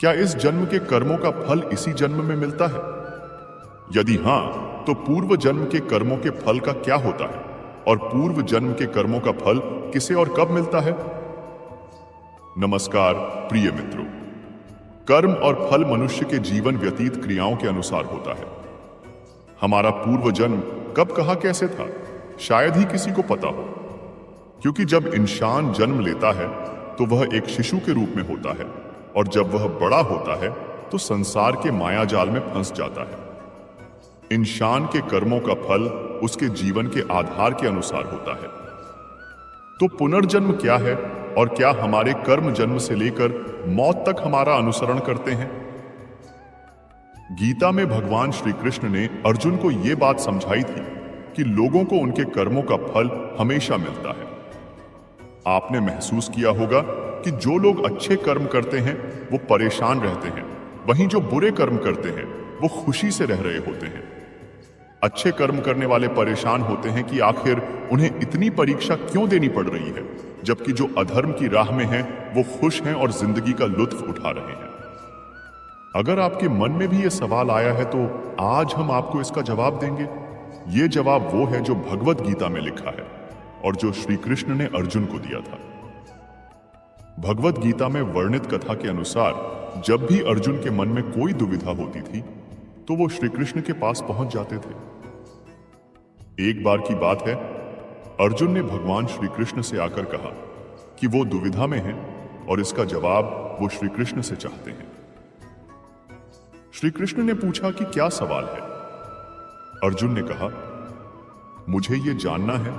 क्या इस जन्म के कर्मों का फल इसी जन्म में मिलता है? यदि हां, तो पूर्व जन्म के कर्मों के फल का क्या होता है और पूर्व जन्म के कर्मों का फल किसे और कब मिलता है? नमस्कार प्रिय मित्रों। कर्म और फल मनुष्य के जीवन व्यतीत क्रियाओं के अनुसार होता है। हमारा पूर्व जन्म कब कहां कैसे था, शायद ही किसी को पता हो, क्योंकि जब इंसान जन्म लेता है तो वह एक शिशु के रूप में होता है और जब वह बड़ा होता है तो संसार के मायाजाल में फंस जाता है। इंसान के कर्मों का फल उसके जीवन के आधार के अनुसार होता है। तो पुनर्जन्म क्या है और क्या हमारे कर्म जन्म से लेकर मौत तक हमारा अनुसरण करते हैं? गीता में भगवान श्री कृष्ण ने अर्जुन को यह बात समझाई थी कि लोगों को उनके कर्मों का फल हमेशा मिलता है। आपने महसूस किया होगा कि जो लोग अच्छे कर्म करते हैं वो परेशान रहते हैं, वहीं जो बुरे कर्म करते हैं वो खुशी से रह रहे होते हैं। अच्छे कर्म करने वाले परेशान होते हैं कि आखिर उन्हें इतनी परीक्षा क्यों देनी पड़ रही है, जबकि जो अधर्म की राह में हैं वो खुश हैं और जिंदगी का लुत्फ उठा रहे हैं। अगर आपके मन में भी ये सवाल आया है तो आज हम आपको इसका जवाब देंगे। ये जवाब वो है जो भगवत गीता में लिखा है और जो श्री कृष्ण ने अर्जुन को दिया था। भगवत गीता में वर्णित कथा के अनुसार जब भी अर्जुन के मन में कोई दुविधा होती थी तो वो श्री कृष्ण के पास पहुंच जाते थे। एक बार की बात है, अर्जुन ने भगवान श्री कृष्ण से आकर कहा कि वो दुविधा में हैं और इसका जवाब वो श्री कृष्ण से चाहते हैं। श्री कृष्ण ने पूछा कि क्या सवाल है? अर्जुन ने कहा, मुझे ये जानना है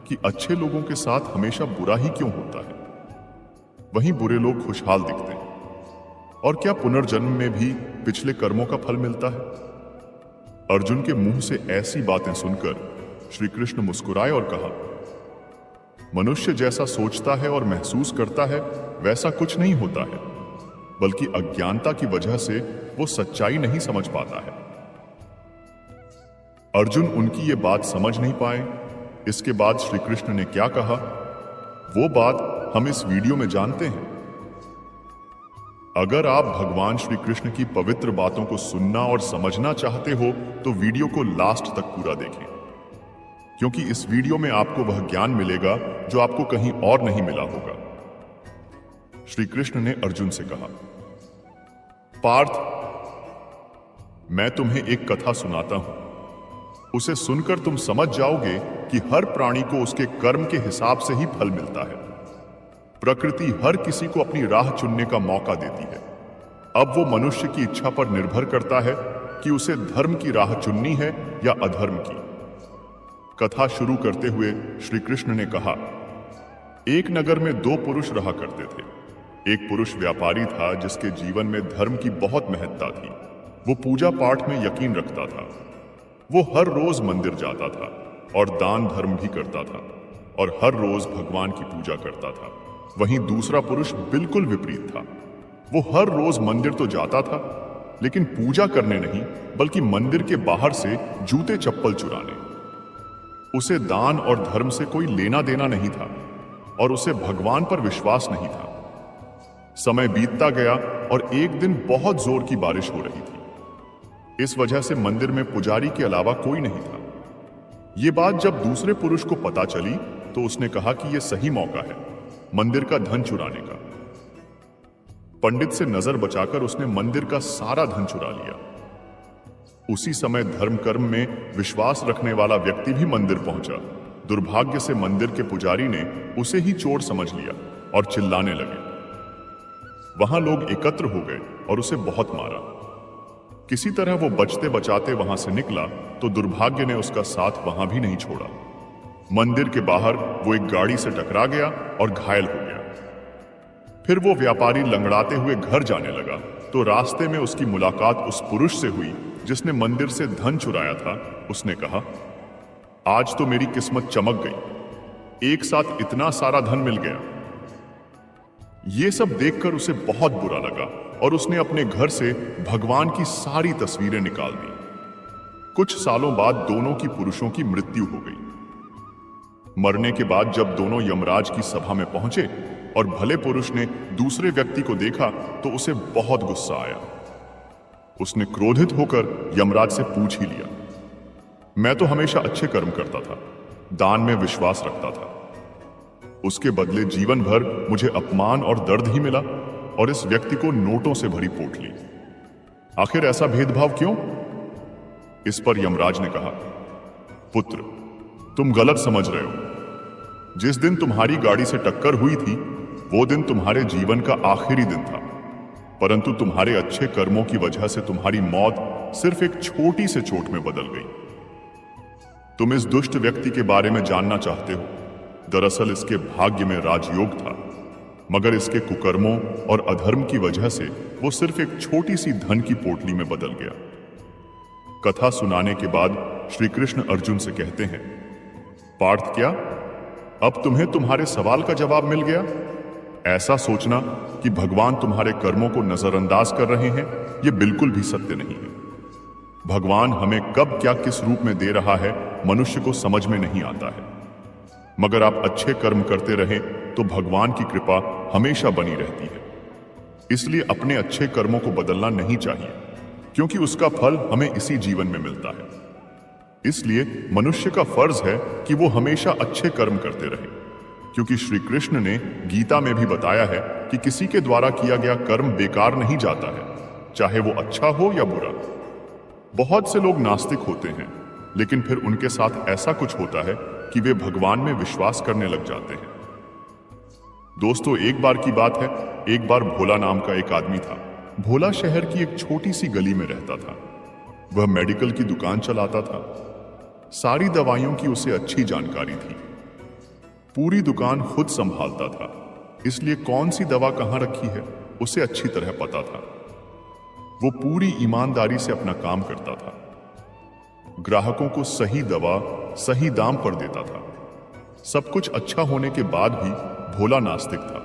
कि अच्छे लोगों के साथ हमेशा बुरा ही क्यों होता है, वहीं बुरे लोग खुशहाल दिखते हैं, और क्या पुनर्जन्म में भी पिछले कर्मों का फल मिलता है? अर्जुन के मुंह से ऐसी बातें सुनकर श्री कृष्ण मुस्कुराए और कहा, मनुष्य जैसा सोचता है और महसूस करता है वैसा कुछ नहीं होता है, बल्कि अज्ञानता की वजह से वो सच्चाई नहीं समझ पाता है। अर्जुन उनकी ये बात समझ नहीं पाए। इसके बाद श्री कृष्ण ने क्या कहा, वो बात हम इस वीडियो में जानते हैं। अगर आप भगवान श्री कृष्ण की पवित्र बातों को सुनना और समझना चाहते हो तो वीडियो को लास्ट तक पूरा देखें, क्योंकि इस वीडियो में आपको वह ज्ञान मिलेगा जो आपको कहीं और नहीं मिला होगा। श्री कृष्ण ने अर्जुन से कहा, पार्थ, मैं तुम्हें एक कथा सुनाता हूं। उसे सुनकर तुम समझ जाओगे कि हर प्राणी को उसके कर्म के हिसाब से ही फल मिलता है। प्रकृति हर किसी को अपनी राह चुनने का मौका देती है। अब वो मनुष्य की इच्छा पर निर्भर करता है कि उसे धर्म की राह चुननी है या अधर्म की। कथा शुरू करते हुए श्री कृष्ण ने कहा, एक नगर में दो पुरुष रहा करते थे। एक पुरुष व्यापारी था जिसके जीवन में धर्म की बहुत महत्ता थी। वो पूजा पाठ में यकीन रखता था। वो हर रोज मंदिर जाता था और दान धर्म भी करता था और हर रोज भगवान की पूजा करता था। वहीं दूसरा पुरुष बिल्कुल विपरीत था। वो हर रोज मंदिर तो जाता था, लेकिन पूजा करने नहीं, बल्कि मंदिर के बाहर से जूते चप्पल चुराने। उसे दान और धर्म से कोई लेना देना नहीं था और उसे भगवान पर विश्वास नहीं था। समय बीतता गया और एक दिन बहुत जोर की बारिश हो रही थी। इस वजह से मंदिर में पुजारी के अलावा कोई नहीं था। ये बात जब दूसरे पुरुष को पता चली तो उसने कहा कि यह सही मौका है मंदिर का धन चुराने का। पंडित से नजर बचाकर उसने मंदिर का सारा धन चुरा लिया। उसी समय धर्म कर्म में विश्वास रखने वाला व्यक्ति भी मंदिर पहुंचा। दुर्भाग्य से मंदिर के पुजारी ने उसे ही चोर समझ लिया और चिल्लाने लगे। वहां लोग एकत्र हो गए और उसे बहुत मारा। किसी तरह वो बचते बचाते वहां से निकला तो दुर्भाग्य ने उसका साथ वहां भी नहीं छोड़ा। मंदिर के बाहर वो एक गाड़ी से टकरा गया और घायल हो गया। फिर वो व्यापारी लंगड़ाते हुए घर जाने लगा तो रास्ते में उसकी मुलाकात उस पुरुष से हुई जिसने मंदिर से धन चुराया था। उसने कहा, आज तो मेरी किस्मत चमक गई, एक साथ इतना सारा धन मिल गया। ये सब देखकर उसे बहुत बुरा लगा और उसने अपने घर से भगवान की सारी तस्वीरें निकाल दी। कुछ सालों बाद दोनों की पुरुषों की मृत्यु हो गई। मरने के बाद जब दोनों यमराज की सभा में पहुंचे और भले पुरुष ने दूसरे व्यक्ति को देखा तो उसे बहुत गुस्सा आया। उसने क्रोधित होकर यमराज से पूछ ही लिया, मैं तो हमेशा अच्छे कर्म करता था, दान में विश्वास रखता था, उसके बदले जीवन भर मुझे अपमान और दर्द ही मिला और इस व्यक्ति को नोटों से भरी पोटली। आखिर ऐसा भेदभाव क्यों? इस पर यमराज ने कहा, पुत्र, तुम गलत समझ रहे हो। जिस दिन तुम्हारी गाड़ी से टक्कर हुई थी वो दिन तुम्हारे जीवन का आखिरी दिन था, परंतु तुम्हारे अच्छे कर्मों की वजह से तुम्हारी मौत सिर्फ एक छोटी से चोट में बदल गई। तुम इस दुष्ट व्यक्ति के बारे में जानना चाहते हो। दरअसल इसके भाग्य में राजयोग था, मगर इसके कुकर्मों और अधर्म की वजह से वो सिर्फ एक छोटी सी धन की पोटली में बदल गया। कथा सुनाने के बाद श्री कृष्ण अर्जुन से कहते हैं, पार्थ, क्या अब तुम्हें तुम्हारे सवाल का जवाब मिल गया? ऐसा सोचना कि भगवान तुम्हारे कर्मों को नजरअंदाज कर रहे हैं, यह बिल्कुल भी सत्य नहीं है। भगवान हमें कब क्या किस रूप में दे रहा है मनुष्य को समझ में नहीं आता है, मगर आप अच्छे कर्म करते रहें तो भगवान की कृपा हमेशा बनी रहती है। इसलिए अपने अच्छे कर्मों को बदलना नहीं चाहिए, क्योंकि उसका फल हमें इसी जीवन में मिलता है। इसलिए मनुष्य का फर्ज है कि वो हमेशा अच्छे कर्म करते रहे, क्योंकि श्री कृष्ण ने गीता में भी बताया है कि किसी के द्वारा किया गया कर्म बेकार नहीं जाता है, चाहे वो अच्छा हो या बुरा। बहुत से लोग नास्तिक होते हैं, लेकिन फिर उनके साथ ऐसा कुछ होता है कि वे भगवान में विश्वास करने लग जाते हैं। दोस्तों, एक बार की बात है, एक बार भोला नाम का एक आदमी था। भोला शहर की एक छोटी सी गली में रहता था। वह मेडिकल की दुकान चलाता था। सारी दवाइयों की उसे अच्छी जानकारी थी। पूरी दुकान खुद संभालता था, इसलिए कौन सी दवा कहां रखी है उसे अच्छी तरह पता था। वो पूरी ईमानदारी से अपना काम करता था। ग्राहकों को सही दवा सही दाम पर देता था। सब कुछ अच्छा होने के बाद भी भोला नास्तिक था।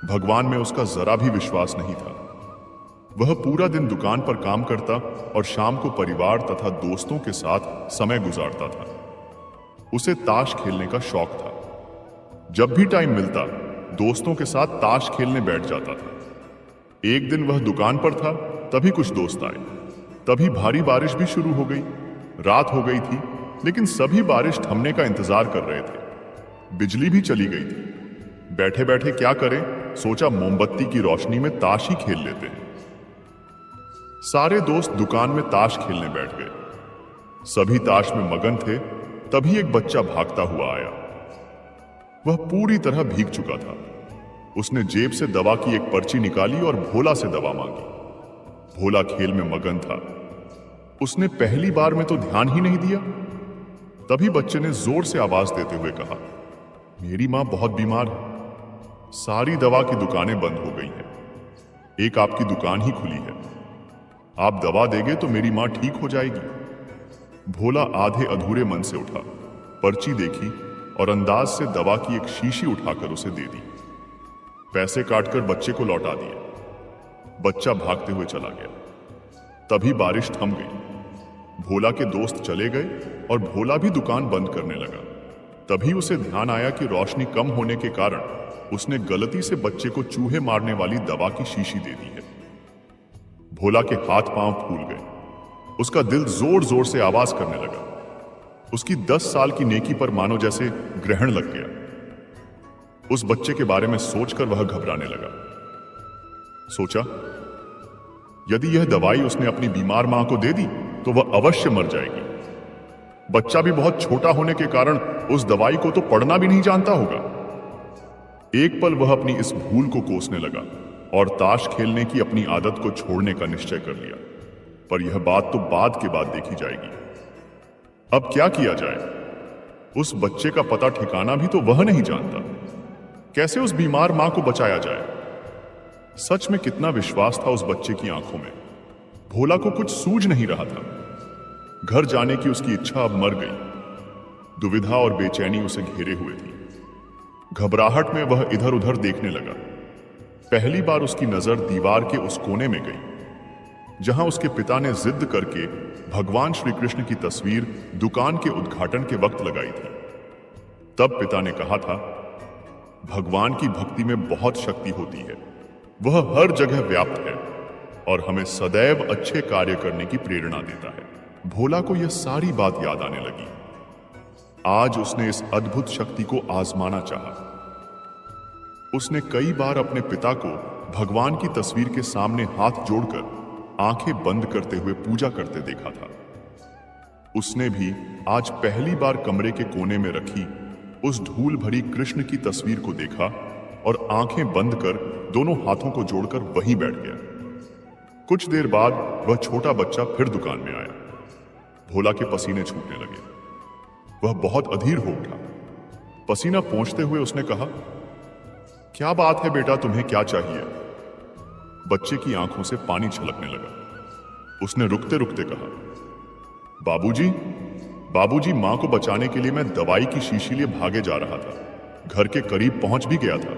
भगवान में उसका जरा भी विश्वास नहीं था। वह पूरा दिन दुकान पर काम करता और शाम को परिवार तथा दोस्तों के साथ समय गुजारता था। उसे ताश खेलने का शौक था। जब भी टाइम मिलता दोस्तों के साथ ताश खेलने बैठ जाता था। एक दिन वह दुकान पर था, तभी कुछ दोस्त आए। तभी भारी बारिश भी शुरू हो गई। रात हो गई थी, लेकिन सभी बारिश थमने का इंतजार कर रहे थे। बिजली भी चली गई थी। बैठे बैठे क्या करें, सोचा मोमबत्ती की रोशनी में ताश ही खेल लेते हैं। सारे दोस्त दुकान में ताश खेलने बैठ गए। सभी ताश में मगन थे। तभी एक बच्चा भागता हुआ आया। वह पूरी तरह भीग चुका था। उसने जेब से दवा की एक पर्ची निकाली और भोला से दवा मांगी। भोला खेल में मगन था। उसने पहली बार में तो ध्यान ही नहीं दिया। तभी बच्चे ने जोर से आवाज देते हुए कहा, मेरी मां बहुत बीमार है। सारी दवा की दुकानें बंद हो गई हैं। एक आपकी दुकान ही खुली है। आप दवा देंगे तो मेरी मां ठीक हो जाएगी। भोला आधे अधूरे मन से उठा, पर्ची देखी और अंदाज से दवा की एक शीशी उठाकर उसे दे दी। पैसे काटकर बच्चे को लौटा दिए। बच्चा भागते हुए चला गया। तभी बारिश थम गई। भोला के दोस्त चले गए और भोला भी दुकान बंद करने लगा। तभी उसे ध्यान आया कि रोशनी कम होने के कारण उसने गलती से बच्चे को चूहे मारने वाली दवा की शीशी दे दी है। भोला के हाथ पांव फूल गए। उसका दिल जोर जोर से आवाज करने लगा। उसकी 10 साल की नेकी पर मानो जैसे ग्रहण लग गया। उस बच्चे के बारे में सोचकर वह घबराने लगा। सोचा, यदि यह दवाई उसने अपनी बीमार मां को दे दी तो वह अवश्य मर जाएगी। बच्चा भी बहुत छोटा होने के कारण उस दवाई को तो पढ़ना भी नहीं जानता होगा। एक पल वह अपनी इस भूल को कोसने लगा और ताश खेलने की अपनी आदत को छोड़ने का निश्चय कर लिया। पर यह बात तो बाद के बाद देखी जाएगी। अब क्या किया जाए? उस बच्चे का पता ठिकाना भी तो वह नहीं जानता। कैसे उस बीमार मां को बचाया जाए? सच में कितना विश्वास था उस बच्चे की आंखों में। भोला को कुछ सूझ नहीं रहा था। घर जाने की उसकी इच्छा अब मर गई। दुविधा और बेचैनी उसे घेरे हुए थी। घबराहट में वह इधर उधर देखने लगा। पहली बार उसकी नजर दीवार के उस कोने में गई जहां उसके पिता ने जिद करके भगवान श्री कृष्ण की तस्वीर दुकान के उद्घाटन के वक्त लगाई थी। तब पिता ने कहा था, भगवान की भक्ति में बहुत शक्ति होती है। वह हर जगह व्याप्त है और हमें सदैव अच्छे कार्य करने की प्रेरणा देता है। भोला को यह सारी बात याद आने लगी। आज उसने इस अद्भुत शक्ति को आजमाना चाहा। उसने कई बार अपने पिता को भगवान की तस्वीर के सामने हाथ जोड़कर आंखें बंद करते हुए पूजा करते देखा था। उसने भी आज पहली बार कमरे के कोने में रखी उस धूल भरी कृष्ण की तस्वीर को देखा और आंखें बंद कर दोनों हाथों को जोड़कर वहीं बैठ गया। कुछ देर बाद वह छोटा बच्चा फिर दुकान में आया। भोला के पसीने छूटने लगे। वह बहुत अधीर हो उठा। पसीना पोंछते हुए उसने कहा, क्या बात है बेटा, तुम्हें क्या चाहिए? बच्चे की आंखों से पानी छलकने लगा। उसने रुकते रुकते कहा, बाबूजी, बाबूजी, मां को बचाने के लिए मैं दवाई की शीशी लिए भागे जा रहा था। घर के करीब पहुंच भी गया था।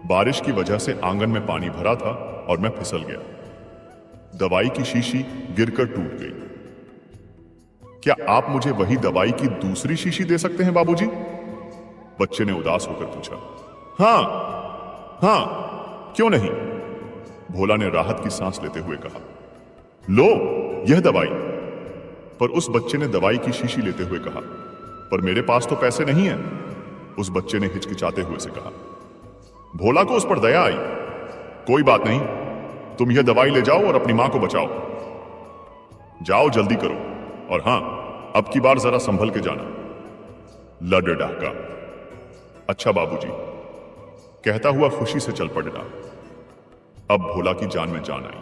बारिश की वजह से आंगन में पानी भरा था और मैं फिसल गया। दवाई की शीशी गिरकर टूट गई। क्या आप मुझे वही दवाई की दूसरी शीशी दे सकते हैं बाबूजी? बच्चे ने उदास होकर पूछा। हाँ हाँ, क्यों नहीं? भोला ने राहत की सांस लेते हुए कहा। लो, यह दवाई। पर उस बच्चे ने दवाई की शीशी लेते हुए कहा, पर मेरे पास तो पैसे नहीं है। उस बच्चे ने हिचकिचाते हुए से कहा। भोला को उस पर दया आई। कोई बात नहीं, तुम यह दवाई ले जाओ और अपनी मां को बचाओ। जाओ, जल्दी करो, और हां, अब की बार जरा संभल के जाना। लड डाका। अच्छा बाबूजी, कहता हुआ खुशी से चल पड़ा। अब भोला की जान में जान आई।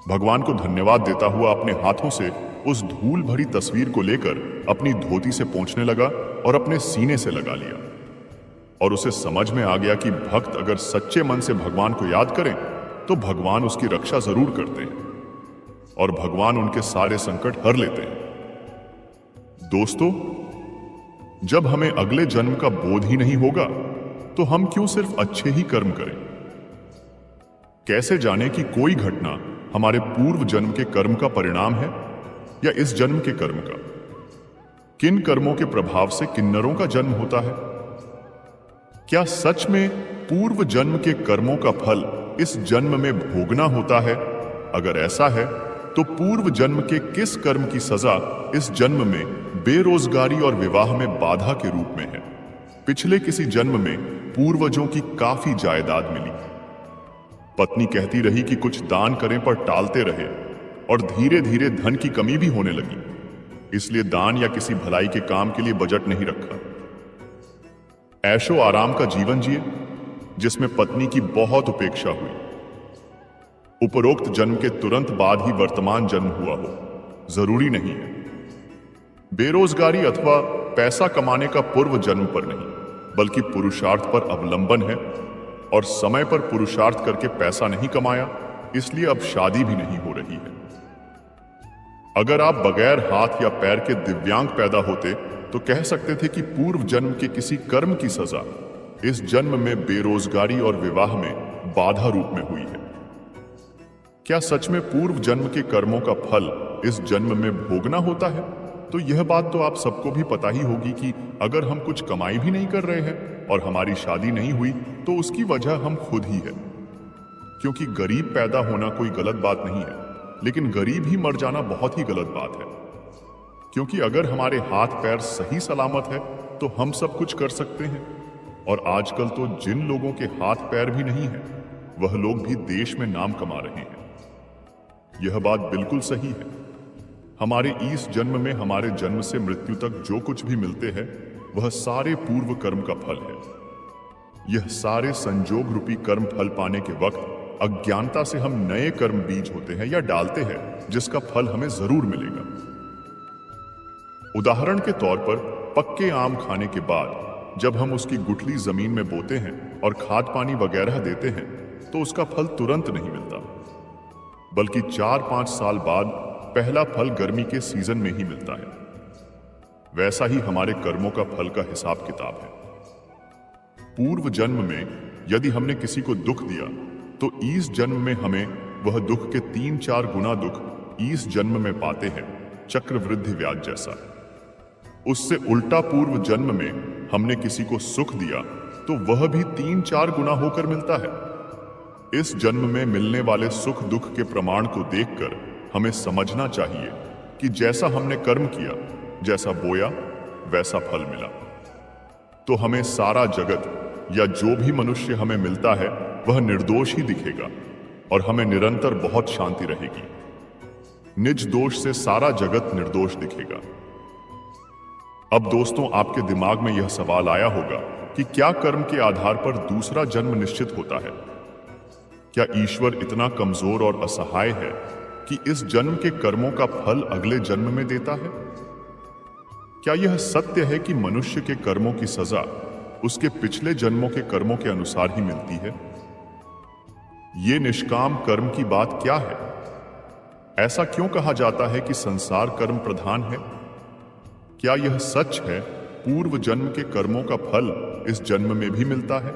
भगवान को धन्यवाद देता हुआ अपने हाथों से उस धूल भरी तस्वीर को लेकर अपनी धोती से पोंछने लगा और अपने सीने से लगा लिया। और उसे समझ में आ गया कि भक्त अगर सच्चे मन से भगवान को याद करें तो भगवान उसकी रक्षा जरूर करते हैं और भगवान उनके सारे संकट हर लेते हैं। दोस्तों, जब हमें अगले जन्म का बोध ही नहीं होगा तो हम क्यों सिर्फ अच्छे ही कर्म करें? कैसे जाने कि कोई घटना हमारे पूर्व जन्म के कर्म का परिणाम है या इस जन्म के कर्म का? किन कर्मों के प्रभाव से किन्नरों का जन्म होता है? क्या सच में पूर्व जन्म के कर्मों का फल इस जन्म में भोगना होता है? अगर ऐसा है तो पूर्व जन्म के किस कर्म की सजा इस जन्म में बेरोजगारी और विवाह में बाधा के रूप में है? पिछले किसी जन्म में पूर्वजों की काफी जायदाद मिली। पत्नी कहती रही कि कुछ दान करें, पर टालते रहे और धीरे धीरे धन की कमी भी होने लगी। इसलिए दान या किसी भलाई के काम के लिए बजट नहीं रखा। ऐशो आराम का जीवन जिए जिसमें पत्नी की बहुत उपेक्षा हुई। उपरोक्त जन्म के तुरंत बाद ही वर्तमान जन्म हुआ हो, जरूरी नहीं है। बेरोजगारी अथवा पैसा कमाने का पूर्व जन्म पर नहीं, बल्कि पुरुषार्थ पर अवलंबन है। और समय पर पुरुषार्थ करके पैसा नहीं कमाया, इसलिए अब शादी भी नहीं हो रही है। अगर आप बगैर हाथ या पैर के दिव्यांग पैदा होते तो कह सकते थे कि पूर्व जन्म के किसी कर्म की सजा इस जन्म में बेरोजगारी और विवाह में बाधा रूप में हुई है। क्या सच में पूर्व जन्म के कर्मों का फल इस जन्म में भोगना होता है? तो यह बात तो आप सबको भी पता ही होगी कि अगर हम कुछ कमाई भी नहीं कर रहे हैं और हमारी शादी नहीं हुई तो उसकी वजह हम खुद ही है। क्योंकि गरीब पैदा होना कोई गलत बात नहीं है, लेकिन गरीब ही मर जाना बहुत ही गलत बात है। क्योंकि अगर हमारे हाथ पैर सही सलामत है तो हम सब कुछ कर सकते हैं। और आजकल तो जिन लोगों के हाथ पैर भी नहीं है वह लोग भी देश में नाम कमा रहे हैं। यह बात बिल्कुल सही है। हमारे इस जन्म में हमारे जन्म से मृत्यु तक जो कुछ भी मिलते हैं वह सारे पूर्व कर्म का फल है। यह सारे संजोग रूपी कर्म फल पाने के वक्त अज्ञानता से हम नए कर्म बीज होते हैं या डालते हैं जिसका फल हमें जरूर मिलेगा। उदाहरण के तौर पर पक्के आम खाने के बाद जब हम उसकी गुठली जमीन में बोते हैं और खाद पानी वगैरह देते हैं तो उसका फल तुरंत नहीं मिलता, बल्कि 4-5 साल बाद पहला फल गर्मी के सीजन में ही मिलता है। वैसा ही हमारे कर्मों का फल का हिसाब किताब है। पूर्व जन्म में यदि हमने किसी को दुख दिया तो इस जन्म में हमें वह दुख के 3-4 गुना दुख इस जन्म में पाते हैं, चक्रवृद्धि ब्याज जैसा। उससे उल्टा पूर्व जन्म में हमने किसी को सुख दिया तो वह भी 3-4 गुना होकर मिलता है। इस जन्म में मिलने वाले सुख दुख के प्रमाण को देखकर हमें समझना चाहिए कि जैसा हमने कर्म किया, जैसा बोया, वैसा फल मिला। तो हमें सारा जगत या जो भी मनुष्य हमें मिलता है वह निर्दोष ही दिखेगा और हमें निरंतर बहुत शांति रहेगी। निज दोष से सारा जगत निर्दोष दिखेगा। अब दोस्तों, आपके दिमाग में यह सवाल आया होगा कि क्या कर्म के आधार पर दूसरा जन्म निश्चित होता है? क्या ईश्वर इतना कमजोर और असहाय है कि इस जन्म के कर्मों का फल अगले जन्म में देता है? क्या यह सत्य है कि मनुष्य के कर्मों की सजा उसके पिछले जन्मों के कर्मों के अनुसार ही मिलती है? ये निष्काम कर्म की बात क्या है? ऐसा क्यों कहा जाता है कि संसार कर्म प्रधान है? क्या यह सच है पूर्व जन्म के कर्मों का फल इस जन्म में भी मिलता है?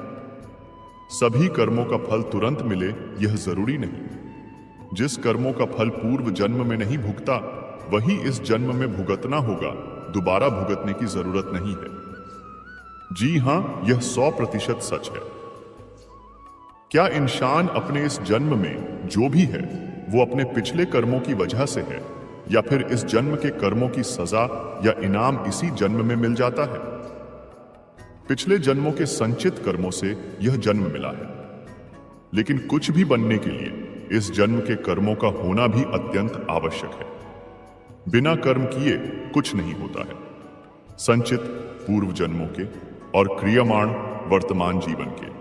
सभी कर्मों का फल तुरंत मिले यह जरूरी नहीं। जिस कर्मों का फल पूर्व जन्म में नहीं भुगता वही इस जन्म में भुगतना होगा, दोबारा भुगतने की जरूरत नहीं है। जी हां, यह 100% सच है। क्या इंसान अपने इस जन्म में जो भी है वो अपने पिछले कर्मों की वजह से है या फिर इस जन्म के कर्मों की सजा या इनाम इसी जन्म में मिल जाता है? पिछले जन्मों के संचित कर्मों से यह जन्म मिला है, लेकिन कुछ भी बनने के लिए इस जन्म के कर्मों का होना भी अत्यंत आवश्यक है। बिना कर्म किए कुछ नहीं होता है। संचित पूर्व जन्मों के और क्रियमाण वर्तमान जीवन के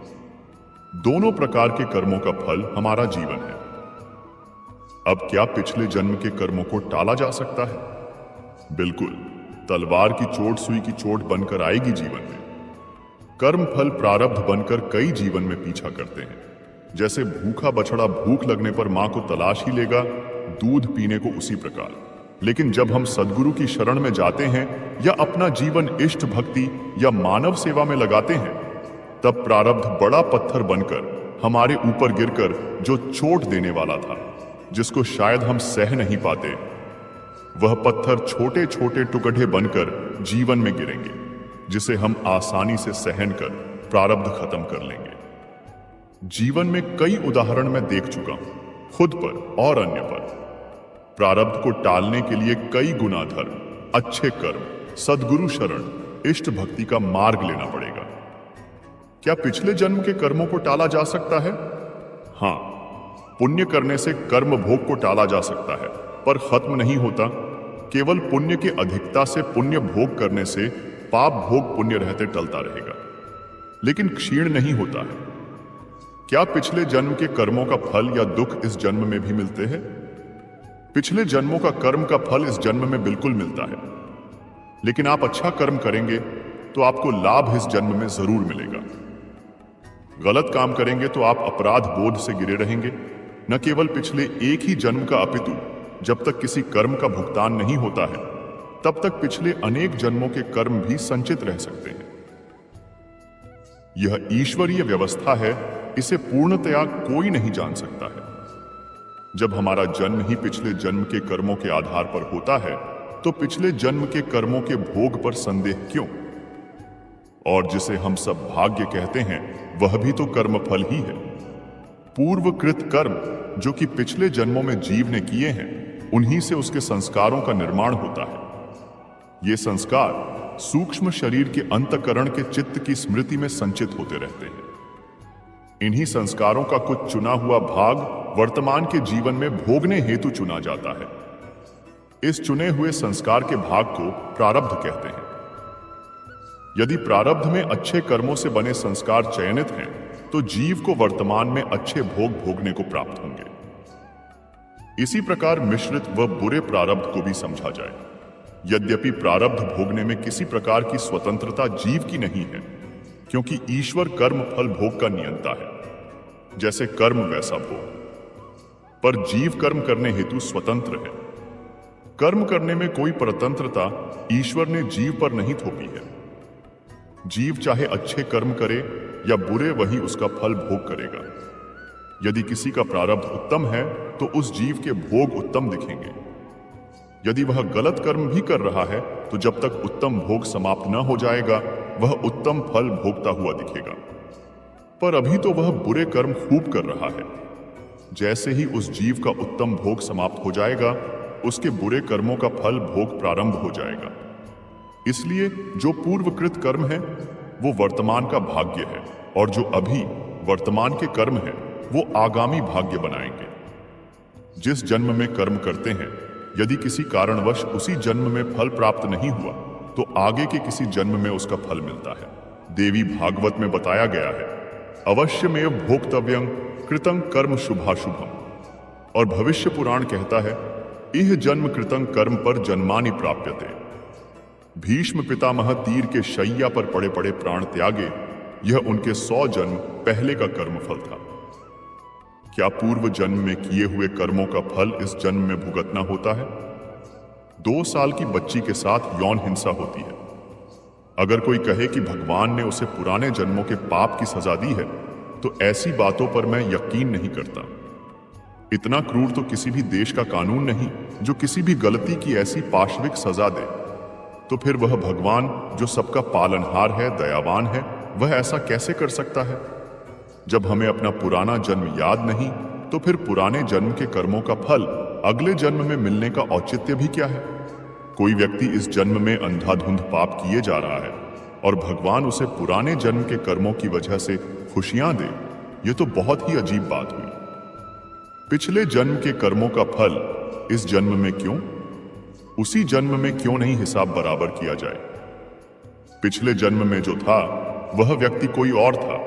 दोनों प्रकार के कर्मों का फल हमारा जीवन है। अब क्या पिछले जन्म के कर्मों को टाला जा सकता है? बिल्कुल, तलवार की चोट सुई की चोट बनकर आएगी जीवन में। कर्म फल प्रारब्ध बनकर कई जीवन में पीछा करते हैं। जैसे भूखा बछड़ा भूख लगने पर मां को तलाश ही लेगा, दूध पीने को उसी प्रकार। लेकिन जब हम सद्गुरु की शरण में जाते हैं या अपना जीवन इष्ट भक्ति या मानव सेवा में लगाते हैं, तब प्रारब्ध बड़ा पत्थर बनकर हमारे ऊपर गिरकर जो चोट देने वाला था, जिसको शायद हम सह नहीं पाते, वह पत्थर छोटे छोटे टुकड़े बनकर जीवन में गिरेंगे, जिसे हम आसानी से सहन कर प्रारब्ध खत्म कर लेंगे। जीवन में कई उदाहरण मैं देख चुका हूं, खुद पर और अन्य पर। प्रारब्ध को टालने के लिए कई गुना धर्म, अच्छे कर्म, सद्गुरु शरण, इष्ट भक्ति का मार्ग लेना पड़ेगा। क्या पिछले जन्म के कर्मों को टाला जा सकता है? हां, पुण्य करने से कर्म भोग को टाला जा सकता है, पर खत्म नहीं होता। केवल पुण्य की अधिकता से पुण्य भोग करने से पाप भोग पुण्य रहते टलता रहेगा, लेकिन क्षीण नहीं होता है। क्या पिछले जन्म के कर्मों का फल या दुख इस जन्म में भी मिलते हैं? पिछले जन्मों का कर्म का फल इस जन्म में बिल्कुल मिलता है, लेकिन आप अच्छा कर्म करेंगे तो आपको लाभ इस जन्म में जरूर मिलेगा। गलत काम करेंगे तो आप अपराध बोध से गिरे रहेंगे। न केवल पिछले एक ही जन्म का, अपितु जब तक किसी कर्म का भुगतान नहीं होता है तब तक पिछले अनेक जन्मों के कर्म भी संचित रह सकते हैं। यह ईश्वरीय व्यवस्था है, इसे पूर्णतया कोई नहीं जान सकता है। जब हमारा जन्म ही पिछले जन्म के कर्मों के आधार पर होता है तो पिछले जन्म के कर्मों के भोग पर संदेह क्यों? और जिसे हम सब भाग्य कहते हैं वह भी तो कर्म फल ही है। पूर्वकृत कर्म जो कि पिछले जन्मों में जीव ने किए हैं, उन्हीं से उसके संस्कारों का निर्माण होता है। ये संस्कार सूक्ष्म शरीर के अंतःकरण के चित्त की स्मृति में संचित होते रहते हैं। इन्हीं संस्कारों का कुछ चुना हुआ भाग वर्तमान के जीवन में भोगने हेतु चुना जाता है। इस चुने हुए संस्कार के भाग को प्रारब्ध कहते हैं। यदि प्रारब्ध में अच्छे कर्मों से बने संस्कार चयनित हैं, तो जीव को वर्तमान में अच्छे भोग भोगने को प्राप्त होंगे। इसी प्रकार मिश्रित व बुरे प्रारब्ध को भी समझा जाए। यद्यपि प्रारब्ध भोगने में किसी प्रकार की स्वतंत्रता जीव की नहीं है, क्योंकि ईश्वर कर्म फल भोग का नियंता है। जैसे कर्म वैसा भोग, पर जीव कर्म करने हेतु स्वतंत्र है। कर्म करने में कोई परतंत्रता ईश्वर ने जीव पर नहीं थोपी है। जीव चाहे अच्छे कर्म करे या बुरे, वही उसका फल भोग करेगा। यदि किसी का प्रारब्ध उत्तम है तो उस जीव के भोग उत्तम दिखेंगे। यदि वह गलत कर्म भी कर रहा है तो जब तक उत्तम भोग समाप्त न हो जाएगा वह उत्तम फल भोगता हुआ दिखेगा। पर अभी तो वह बुरे कर्म खूब कर रहा है। जैसे ही उस जीव का उत्तम भोग समाप्त हो जाएगा, उसके बुरे कर्मों का फल भोग प्रारंभ हो जाएगा। इसलिए जो पूर्वकृत कर्म है वो वर्तमान का भाग्य है, और जो अभी वर्तमान के कर्म है वो आगामी भाग्य बनाएंगे। जिस जन्म में कर्म करते हैं, यदि किसी कारणवश उसी जन्म में फल प्राप्त नहीं हुआ तो आगे के किसी जन्म में उसका फल मिलता है। देवी भागवत में बताया गया है, अवश्यमेव भोक्तव्यं कृतं कर्म शुभाशुभम। और भविष्य पुराण कहता है, इह जन्म कृतं कर्म पर जन्मानि प्राप्यते। भीष्म पितामह तीर के शैया पर पड़े पड़े प्राण त्यागे, यह उनके 100 जन्म पहले का कर्मफल था। क्या पूर्व जन्म में किए हुए कर्मों का फल इस जन्म में भुगतना होता है? 2 साल की बच्ची के साथ यौन हिंसा होती है। अगर कोई कहे कि भगवान ने उसे पुराने जन्मों के पाप की सजा दी है, तो ऐसी बातों पर मैं यकीन नहीं करता। इतना क्रूर तो किसी भी देश का कानून नहीं जो किसी भी गलती की ऐसी पाशविक सजा दे। तो फिर वह भगवान जो सबका पालनहार है, दयावान है, वह ऐसा कैसे कर सकता है? जब हमें अपना पुराना जन्म याद नहीं, तो फिर पुराने जन्म के कर्मों का फल अगले जन्म में मिलने का औचित्य भी क्या है? कोई व्यक्ति इस जन्म में अंधाधुंध पाप किए जा रहा है और भगवान उसे पुराने जन्म के कर्मों की वजह से खुशियां दे, ये तो बहुत ही अजीब बात हुई। पिछले जन्म के कर्मों का फल इस जन्म में क्यों? उसी जन्म में क्यों नहीं हिसाब बराबर किया जाए? पिछले जन्म में जो था वह व्यक्ति कोई और था।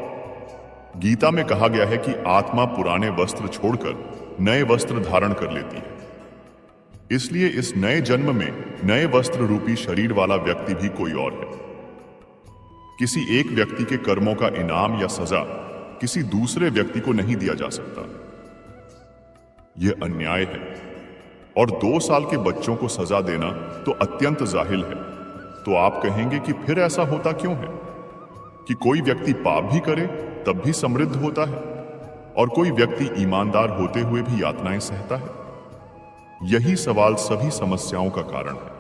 गीता में कहा गया है कि आत्मा पुराने वस्त्र छोड़कर नए वस्त्र धारण कर लेती है। इसलिए इस नए जन्म में नए वस्त्र रूपी शरीर वाला व्यक्ति भी कोई और है। किसी एक व्यक्ति के कर्मों का इनाम या सजा किसी दूसरे व्यक्ति को नहीं दिया जा सकता। यह अन्याय है, और 2 साल के बच्चों को सजा देना तो अत्यंत जाहिल है। तो आप कहेंगे कि फिर ऐसा होता क्यों है कि कोई व्यक्ति पाप भी करे तब भी समृद्ध होता है, और कोई व्यक्ति ईमानदार होते हुए भी यातनाएं सहता है? यही सवाल सभी समस्याओं का कारण है।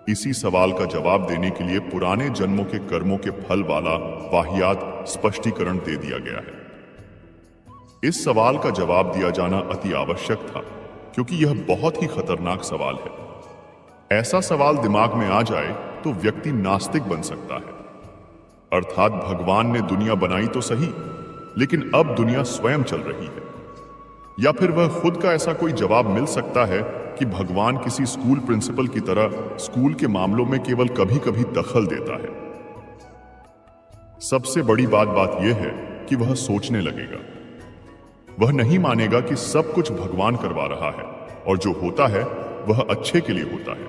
इसी सवाल का जवाब देने के लिए पुराने जन्मों के कर्मों के फल वाला वाहियात स्पष्टीकरण दे दिया गया है। इस सवाल का जवाब दिया जाना अति आवश्यक था, क्योंकि यह बहुत ही खतरनाक सवाल है। ऐसा सवाल दिमाग में आ जाए तो व्यक्ति नास्तिक बन सकता है। अर्थात भगवान ने दुनिया बनाई तो सही, लेकिन अब दुनिया स्वयं चल रही है। या फिर वह खुद का ऐसा कोई जवाब मिल सकता है कि भगवान किसी स्कूल प्रिंसिपल की तरह स्कूल के मामलों में केवल कभी कभी दखल देता है। सबसे बड़ी बात यह है कि वह सोचने लगेगा। वह नहीं मानेगा कि सब कुछ भगवान करवा रहा है, और जो होता है वह अच्छे के लिए होता है।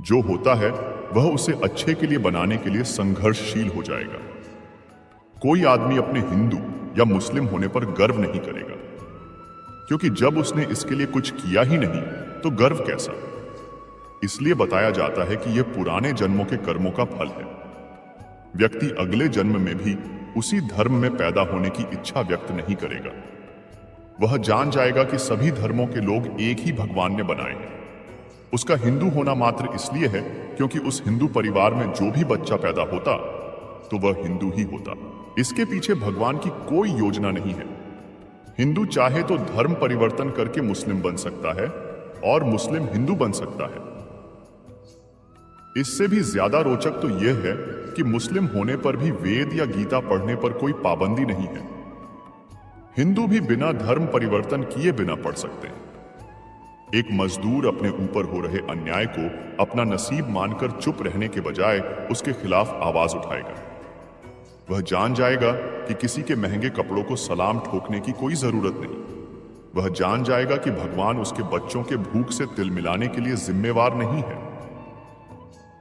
जो होता है वह उसे अच्छे के लिए बनाने के लिए संघर्षशील हो जाएगा। कोई आदमी अपने हिंदू या मुस्लिम होने पर गर्व नहीं करेगा, क्योंकि जब उसने इसके लिए कुछ किया ही नहीं तो गर्व कैसा? इसलिए बताया जाता है कि यह पुराने जन्मों के कर्मों का फल है। व्यक्ति अगले जन्म में भी उसी धर्म में पैदा होने की इच्छा व्यक्त नहीं करेगा। वह जान जाएगा कि सभी धर्मों के लोग एक ही भगवान ने बनाए हैं। उसका हिंदू होना मात्र इसलिए है क्योंकि उस हिंदू परिवार में जो भी बच्चा पैदा होता तो वह हिंदू ही होता। इसके पीछे भगवान की कोई योजना नहीं है। हिंदू चाहे तो धर्म परिवर्तन करके मुस्लिम बन सकता है, और मुस्लिम हिंदू बन सकता है। इससे भी ज्यादा रोचक तो यह है कि मुस्लिम होने पर भी वेद या गीता पढ़ने पर कोई पाबंदी नहीं है। हिंदू भी बिना धर्म परिवर्तन किए बिना पढ़ सकते हैं। एक मजदूर अपने ऊपर हो रहे अन्याय को अपना नसीब मानकर चुप रहने के बजाय उसके खिलाफ आवाज उठाएगा। वह जान जाएगा कि किसी के महंगे कपड़ों को सलाम ठोकने की कोई जरूरत नहीं। वह जान जाएगा कि भगवान उसके बच्चों के भूख से तिल मिलाने के लिए जिम्मेवार नहीं है।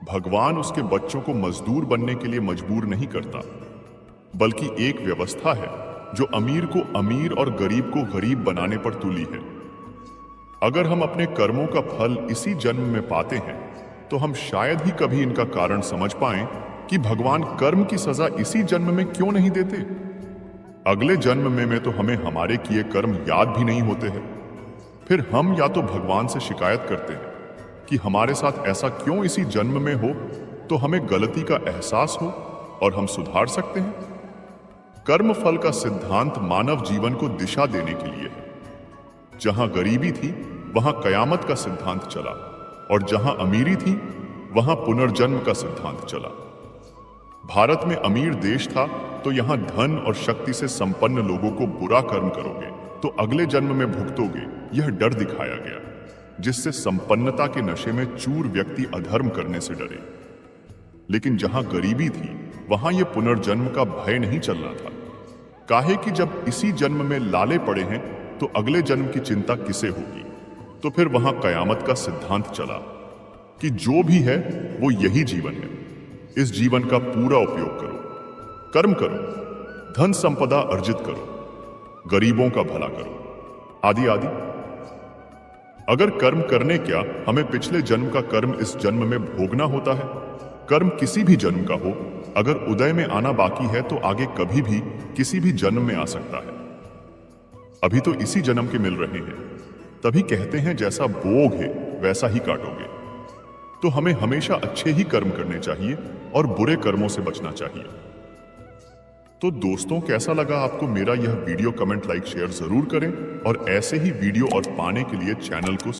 भगवान उसके बच्चों को मजदूर बनने के लिए मजबूर नहीं करता, बल्कि एक व्यवस्था है जो अमीर को अमीर और गरीब को गरीब बनाने पर तुली है। अगर हम अपने कर्मों का फल इसी जन्म में पाते हैं तो हम शायद ही कभी इनका कारण समझ पाएं कि भगवान कर्म की सजा इसी जन्म में क्यों नहीं देते। अगले जन्म में तो हमें हमारे किए कर्म याद भी नहीं होते हैं। फिर हम या तो भगवान से शिकायत करते हैं कि हमारे साथ ऐसा क्यों इसी जन्म में हो, तो हमें गलती का एहसास हो और हम सुधार सकते हैं। कर्म फल का सिद्धांत मानव जीवन को दिशा देने के लिए है। जहां गरीबी थी वहां कयामत का सिद्धांत चला, और जहां अमीरी थी वहां पुनर्जन्म का सिद्धांत चला। भारत में अमीर देश था तो यहां धन और शक्ति से संपन्न लोगों को बुरा कर्म करोगे तो अगले जन्म में भुगतोगे, यह डर दिखाया गया, जिससे संपन्नता के नशे में चूर व्यक्ति अधर्म करने से डरे। लेकिन जहां गरीबी थी वहां यह पुनर्जन्म का भय नहीं चलना था। काहे कि जब इसी जन्म में लाले पड़े हैं तो अगले जन्म की चिंता किसे होगी। तो फिर वहां कयामत का सिद्धांत चला कि जो भी है वो यही जीवन है, इस जीवन का पूरा उपयोग करो, कर्म करो, धन संपदा अर्जित करो, गरीबों का भला करो, आदि आदि। अगर कर्म करने क्या हमें पिछले जन्म का कर्म इस जन्म में भोगना होता है। कर्म किसी भी जन्म का हो, अगर उदय में आना बाकी है तो आगे कभी भी किसी भी जन्म में आ सकता है। अभी तो इसी जन्म के मिल रहे हैं, तभी कहते हैं जैसा बोओगे वैसा ही काटोगे। तो हमें हमेशा अच्छे ही कर्म करने चाहिए और बुरे कर्मों से बचना चाहिए। तो दोस्तों, कैसा लगा आपको मेरा यह वीडियो? कमेंट, लाइक, शेयर जरूर करें और ऐसे ही वीडियो और पाने के लिए चैनल को